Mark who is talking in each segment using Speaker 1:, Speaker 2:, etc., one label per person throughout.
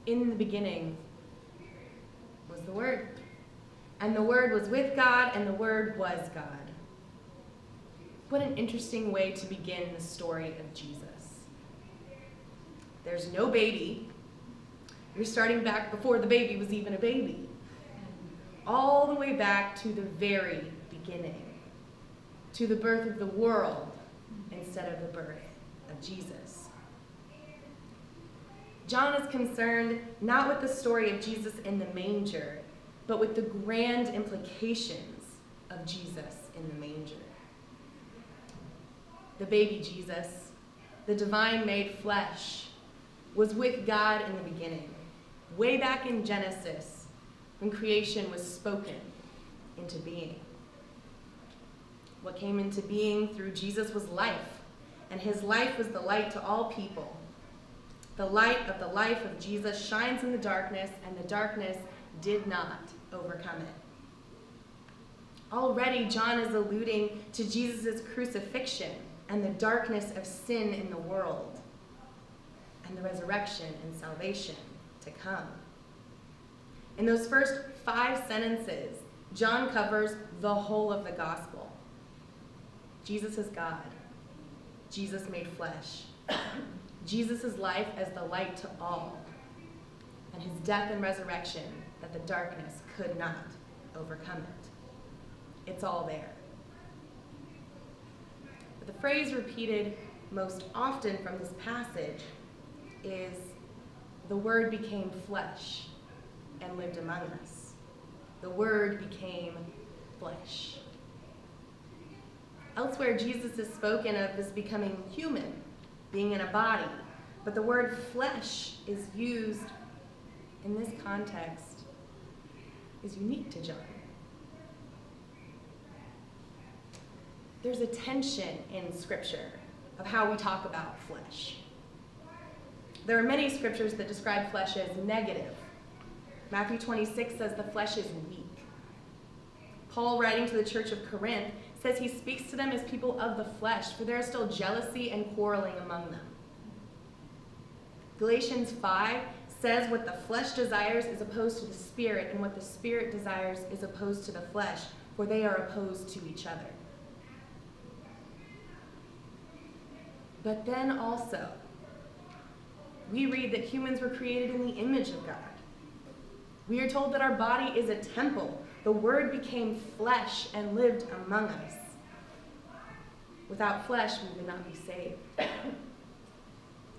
Speaker 1: In the beginning was the Word, and the Word was with God, and the Word was God. What an interesting way to begin the story of Jesus. There's no baby. You're starting back before the baby was even a baby. All the way back to the very beginning, to the birth of the world instead of the birth of Jesus. John is concerned not with the story of Jesus in the manger, but with the grand implications of Jesus in the manger. The baby Jesus, the divine made flesh, was with God in the beginning, way back in Genesis, when creation was spoken into being. What came into being through Jesus was life, and his life was the light to all people. The light of the life of Jesus shines in the darkness, and the darkness did not overcome it. Already, John is alluding to Jesus' crucifixion and the darkness of sin in the world, and the resurrection and salvation to come. In those first 5 sentences, John covers the whole of the gospel. Jesus is God. Jesus made flesh. Jesus' life as the light to all, and his death and resurrection that the darkness could not overcome it. It's all there. But the phrase repeated most often from this passage is, the Word became flesh and lived among us. The Word became flesh. Elsewhere, Jesus is spoken of as becoming human, being in a body, but the word flesh is used in this context is unique to John. There's a tension in Scripture of how we talk about flesh. There are many scriptures that describe flesh as negative. Matthew 26 says the flesh is weak. Paul, writing to the church of Corinth, says he speaks to them as people of the flesh, for there is still jealousy and quarreling among them. Galatians 5 says what the flesh desires is opposed to the spirit, and what the spirit desires is opposed to the flesh, for they are opposed to each other. But then also, we read that humans were created in the image of God. We are told that our body is a temple. The Word became flesh and lived among us. Without flesh, we would not be saved.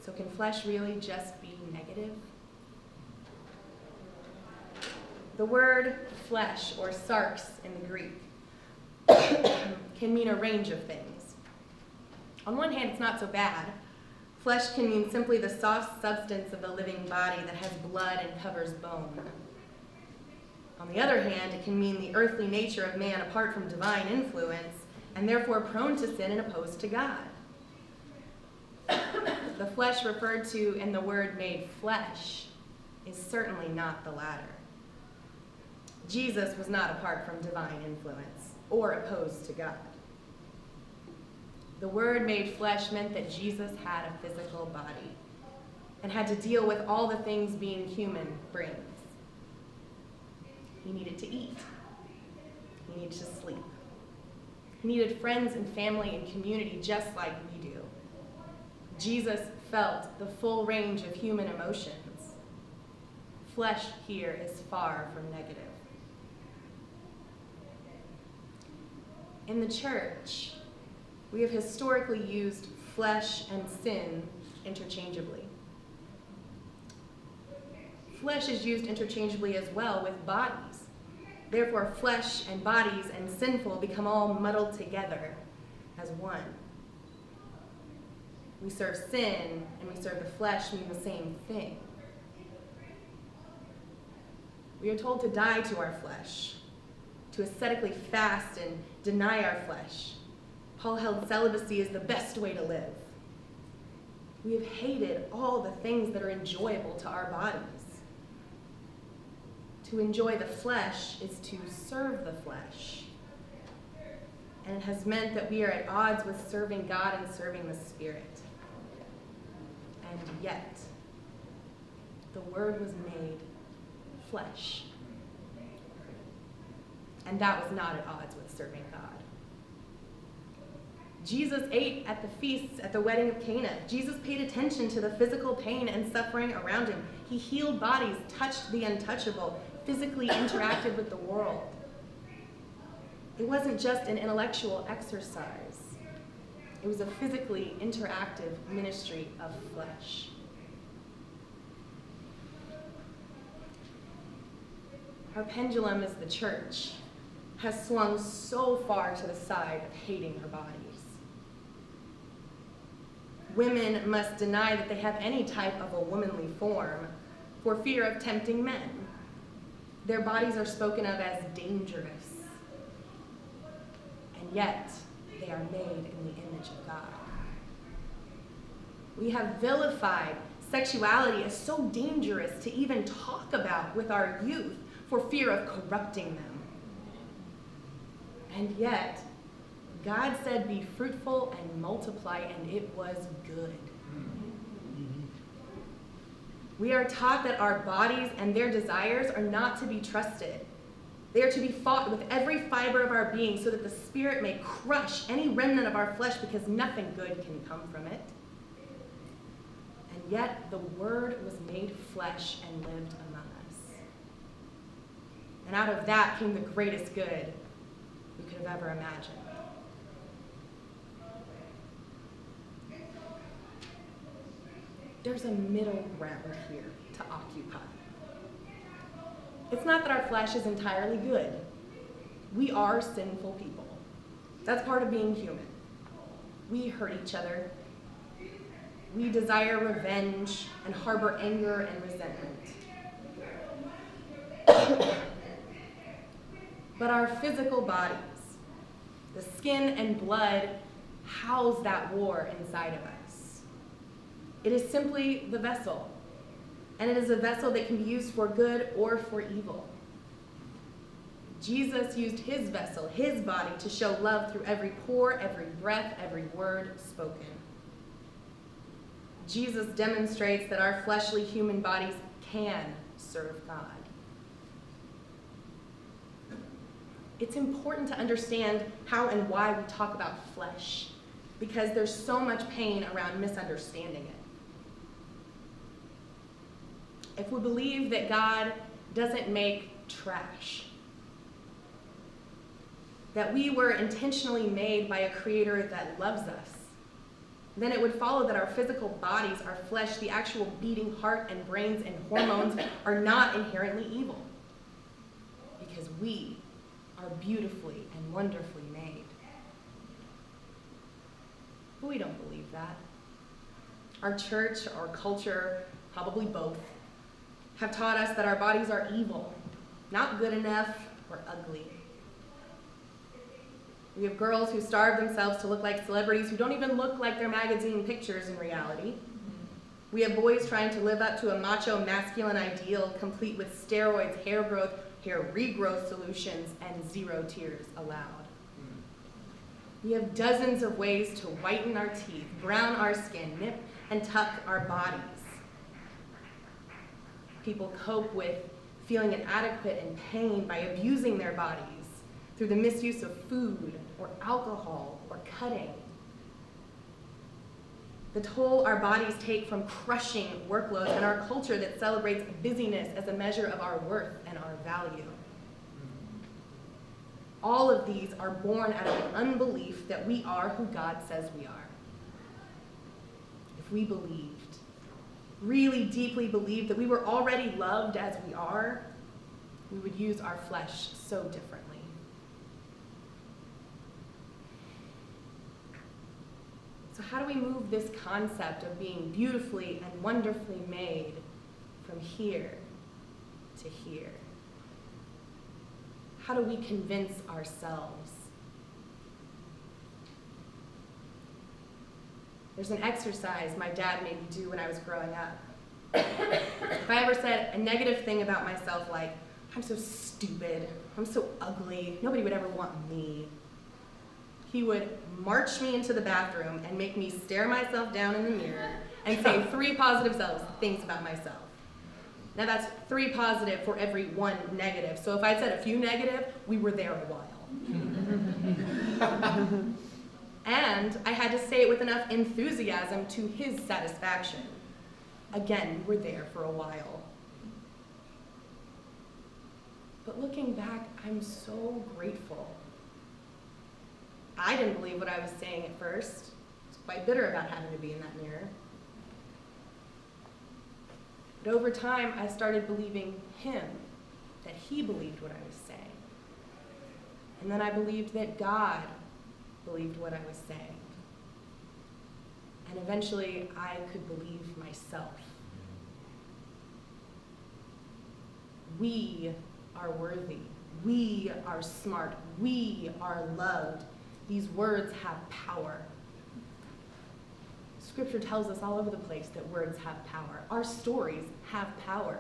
Speaker 1: So can flesh really just be negative? The word flesh, or sarx in the Greek, can mean a range of things. On one hand, it's not so bad. Flesh can mean simply the soft substance of the living body that has blood and covers bone. On the other hand, it can mean the earthly nature of man apart from divine influence, and therefore prone to sin and opposed to God. The flesh referred to in the word made flesh is certainly not the latter. Jesus was not apart from divine influence or opposed to God. The Word made flesh meant that Jesus had a physical body and had to deal with all the things being human brings. He needed to eat. He needed to sleep. He needed friends and family and community just like we do. Jesus felt the full range of human emotions. Flesh here is far from negative. In the church, we have historically used flesh and sin interchangeably. Flesh is used interchangeably as well with bodies. Therefore, flesh and bodies and sinful become all muddled together as one. We serve sin and we serve the flesh mean the same thing. We are told to die to our flesh, to ascetically fast and deny our flesh. Paul held celibacy as the best way to live. We have hated all the things that are enjoyable to our bodies. To enjoy the flesh is to serve the flesh. And it has meant that we are at odds with serving God and serving the Spirit. And yet, the Word was made flesh. And that was not at odds with serving God. Jesus ate at the feasts at the wedding of Cana. Jesus paid attention to the physical pain and suffering around him. He healed bodies, touched the untouchable, physically interacted with the world. It wasn't just an intellectual exercise. It was a physically interactive ministry of flesh. Our pendulum as the church has swung so far to the side of hating our bodies. Women must deny that they have any type of a womanly form for fear of tempting men. Their bodies are spoken of as dangerous, and yet they are made in the image of God. We have vilified sexuality as so dangerous to even talk about with our youth for fear of corrupting them. And yet, God said, "Be fruitful and multiply," and it was good. We are taught that our bodies and their desires are not to be trusted. They are to be fought with every fiber of our being so that the Spirit may crush any remnant of our flesh, because nothing good can come from it. And yet, the Word was made flesh and lived among us. And out of that came the greatest good we could have ever imagined. There's a middle ground here to occupy. It's not that our flesh is entirely good. We are sinful people. That's part of being human. We hurt each other. We desire revenge and harbor anger and resentment. But our physical bodies, the skin and blood, house that war inside of us. It is simply the vessel, and it is a vessel that can be used for good or for evil. Jesus used his vessel, his body, to show love through every pore, every breath, every word spoken. Jesus demonstrates that our fleshly human bodies can serve God. It's important to understand how and why we talk about flesh, because there's so much pain around misunderstanding it. If we believe that God doesn't make trash, that we were intentionally made by a creator that loves us, then it would follow that our physical bodies, our flesh, the actual beating heart and brains and hormones are not inherently evil, because we are beautifully and wonderfully made. But we don't believe that. Our church, our culture, probably both, have taught us that our bodies are evil, not good enough, or ugly. We have girls who starve themselves to look like celebrities who don't even look like their magazine pictures in reality. We have boys trying to live up to a macho masculine ideal, complete with steroids, hair growth, hair regrowth solutions, and 0 tears allowed. We have dozens of ways to whiten our teeth, brown our skin, nip and tuck our bodies. People cope with feeling inadequate and pain by abusing their bodies through the misuse of food or alcohol or cutting. The toll our bodies take from crushing workloads and our culture that celebrates busyness as a measure of our worth and our value. All of these are born out of an unbelief that we are who God says we are. If we believed, really deeply believed, that we were already loved as we are, we would use our flesh so differently. So how do we move this concept of being beautifully and wonderfully made from here to here? How do we convince ourselves? There's an exercise my dad made me do when I was growing up. If I ever said a negative thing about myself, like, I'm so stupid, I'm so ugly, nobody would ever want me, he would march me into the bathroom and make me stare myself down in the mirror and say 3 positive things about myself. Now that's 3 positive for every 1 negative. So if I said a few negative, we were there a while. And I had to say it with enough enthusiasm to his satisfaction. Again, we were there for a while. But looking back, I'm so grateful. I didn't believe what I was saying at first. I was quite bitter about having to be in that mirror. But over time, I started believing him, that he believed what I was saying. And then I believed that God believed what I was saying. And eventually, I could believe myself. We are worthy. We are smart. We are loved. These words have power. Scripture tells us all over the place that words have power. Our stories have power.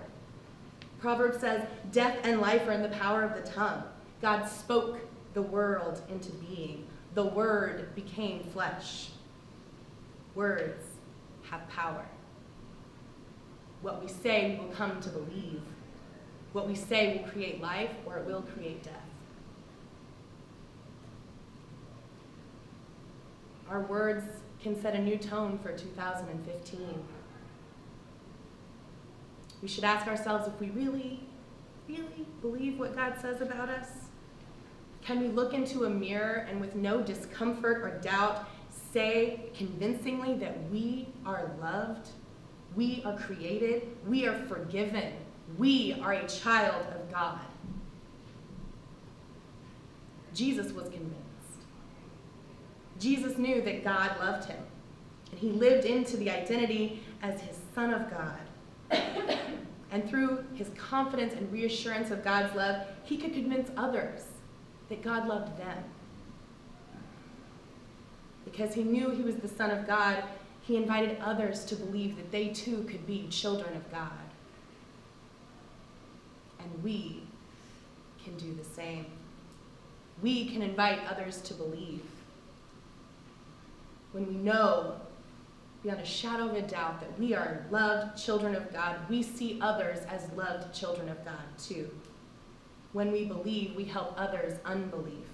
Speaker 1: Proverbs says, death and life are in the power of the tongue. God spoke the world into being. The word became flesh. Words have power. What we say, we will come to believe. What we say will create life, or it will create death. Our words can set a new tone for 2015. We should ask ourselves if we really, really believe what God says about us. Can we look into a mirror and with no discomfort or doubt say convincingly that we are loved, we are created, we are forgiven, we are a child of God? Jesus was convinced. Jesus knew that God loved him, and he lived into the identity as his Son of God. And through his confidence and reassurance of God's love, he could convince others that God loved them. Because he knew he was the Son of God, he invited others to believe that they too could be children of God. And we can do the same. We can invite others to believe. When we know beyond a shadow of a doubt that we are loved children of God, we see others as loved children of God too. When we believe, we help others' unbelief.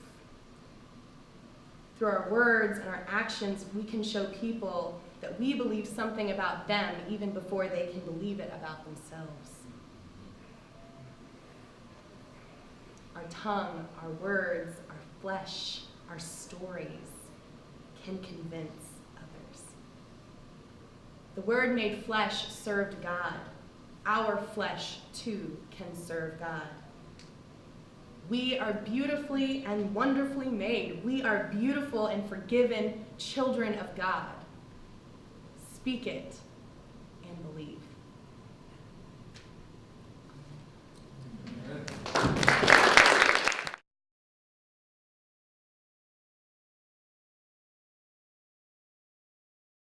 Speaker 1: Through our words and our actions, we can show people that we believe something about them even before they can believe it about themselves. Our tongue, our words, our flesh, our stories can convince others. The Word made flesh served God. Our flesh, too, can serve God. We are beautifully and wonderfully made. We are beautiful and forgiven children of God. Speak it and believe.